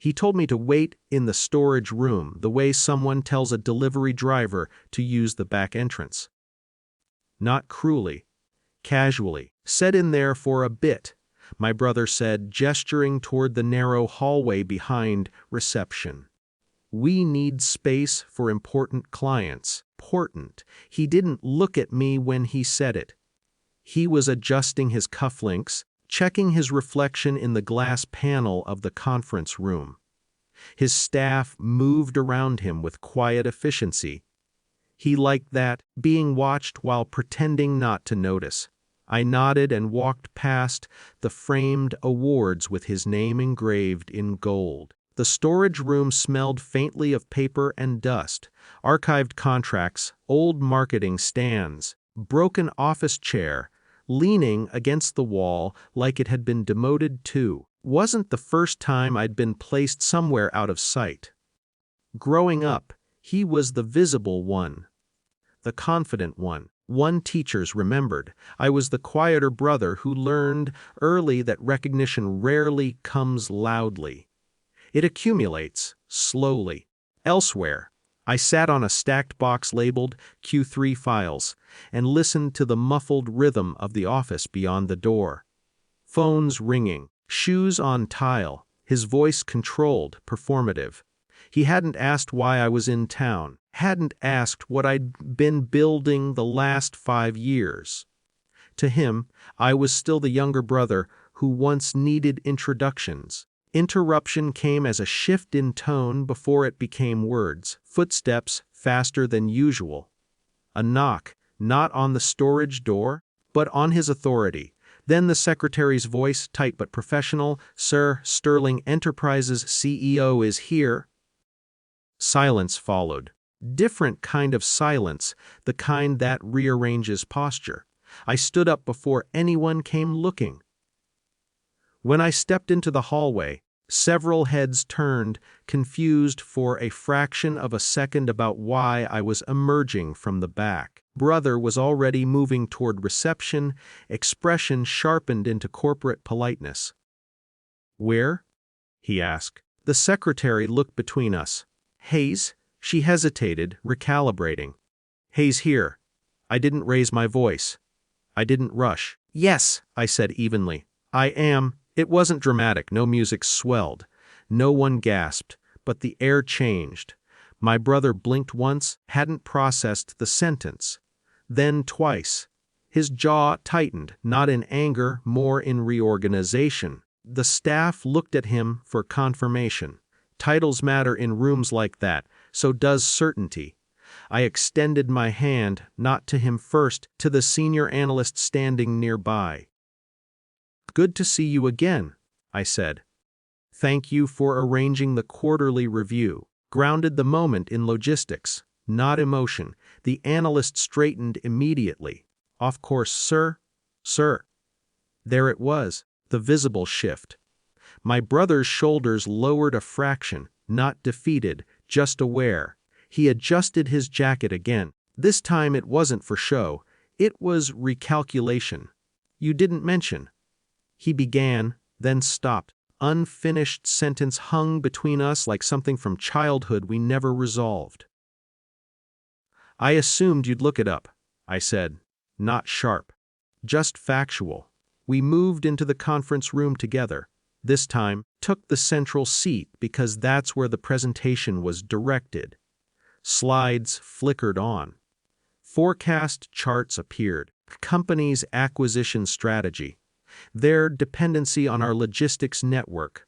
He told me to wait in the storage room, the way someone tells a delivery driver to use the back entrance. Not cruelly, casually. Set in there for a bit, my brother said, gesturing toward the narrow hallway behind reception. We need space for important clients. Important. He didn't look at me when he said it. He was adjusting his cufflinks, checking his reflection in the glass panel of the conference room. His staff moved around him with quiet efficiency. He liked that, being watched while pretending not to notice. I nodded and walked past the framed awards with his name engraved in gold. The storage room smelled faintly of paper and dust, archived contracts, old marketing stands, broken office chair, leaning against the wall like it had been demoted too. Wasn't the first time I'd been placed somewhere out of sight. Growing up, he was the visible one, the confident one. One teachers remembered. I was the quieter brother who learned early that recognition rarely comes loudly. It accumulates, slowly. Elsewhere, I sat on a stacked box labeled Q3 files and listened to the muffled rhythm of the office beyond the door. Phones ringing, shoes on tile, his voice controlled, performative. He hadn't asked why I was in town, hadn't asked what I'd been building the last 5 years. To him, I was still the younger brother who once needed introductions. Interruption came as a shift in tone before it became words, footsteps faster than usual. A knock, not on the storage door, but on his authority. Then the secretary's voice, tight but professional, "Sir, Sterling Enterprises CEO is here." Silence followed. Different kind of silence, the kind that rearranges posture. I stood up before anyone came looking. When I stepped into the hallway, several heads turned, confused for a fraction of a second about why I was emerging from the back. Brother was already moving toward reception, expression sharpened into corporate politeness. "Where?" he asked. The secretary looked between us. "Hayes?" She hesitated, recalibrating. "Hayes here." I didn't raise my voice. I didn't rush. "Yes," I said evenly. "I am." It wasn't dramatic, no music swelled. No one gasped, but the air changed. My brother blinked once, hadn't processed the sentence. Then twice. His jaw tightened, not in anger, more in reorganization. The staff looked at him for confirmation. Titles matter in rooms like that, so does certainty. I extended my hand, not to him first, to the senior analyst standing nearby. "Good to see you again," I said. "Thank you for arranging the quarterly review." Grounded the moment in logistics, not emotion, the analyst straightened immediately. "Off course, sir." "Sir." There it was, the visible shift. My brother's shoulders lowered a fraction, not defeated, just aware. He adjusted his jacket again. This time it wasn't for show, it was recalculation. "You didn't mention." He began, then stopped. Unfinished sentence hung between us like something from childhood we never resolved. "I assumed you'd look it up," I said. Not sharp. Just factual. We moved into the conference room together. This time, took the central seat because that's where the presentation was directed. Slides flickered on. Forecast charts appeared. Company's acquisition strategy. Their dependency on our logistics network.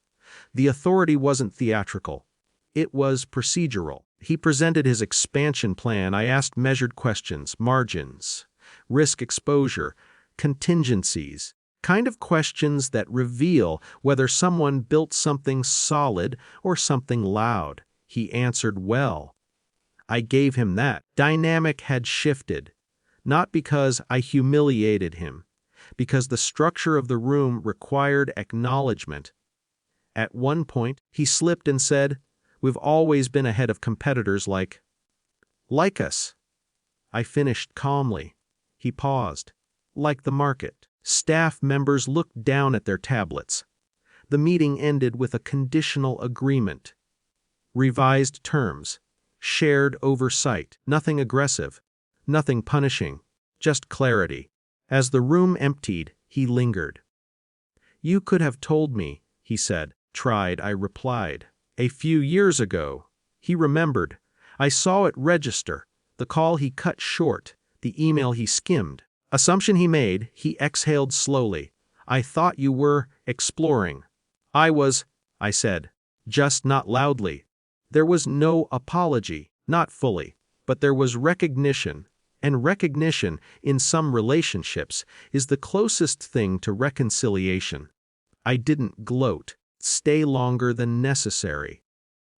The authority wasn't theatrical. It was procedural. He presented his expansion plan. I asked measured questions, margins, risk exposure, contingencies, kind of questions that reveal whether someone built something solid or something loud. He answered well. I gave him that. Dynamic had shifted. Not because I humiliated him, because the structure of the room required acknowledgement. At one point, he slipped and said, "We've always been ahead of competitors like us." I finished calmly. He paused. "Like the market." Staff members looked down at their tablets. The meeting ended with a conditional agreement. Revised terms. Shared oversight. Nothing aggressive. Nothing punishing. Just clarity. As the room emptied, he lingered. "You could have told me," he said. "Tried," I replied. "A few years ago." He remembered. I saw it register. The call he cut short. The email he skimmed. Assumption he made. He exhaled slowly. "I thought you were exploring." "I was," I said. Just not loudly. There was no apology, not fully, but there was recognition. And recognition, in some relationships, is the closest thing to reconciliation. I didn't gloat, stay longer than necessary.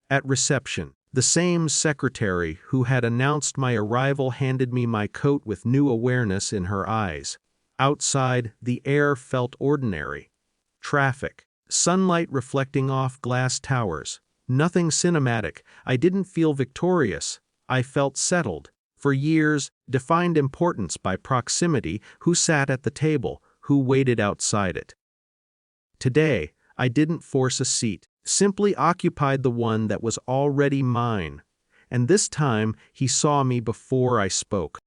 At reception, the same secretary who had announced my arrival handed me my coat with new awareness in her eyes. Outside, the air felt ordinary. Traffic, sunlight reflecting off glass towers. Nothing cinematic. I didn't feel victorious. I felt settled. For years, defined importance by proximity, who sat at the table, who waited outside it. Today, I didn't force a seat, simply occupied the one that was already mine. And this time, he saw me before I spoke.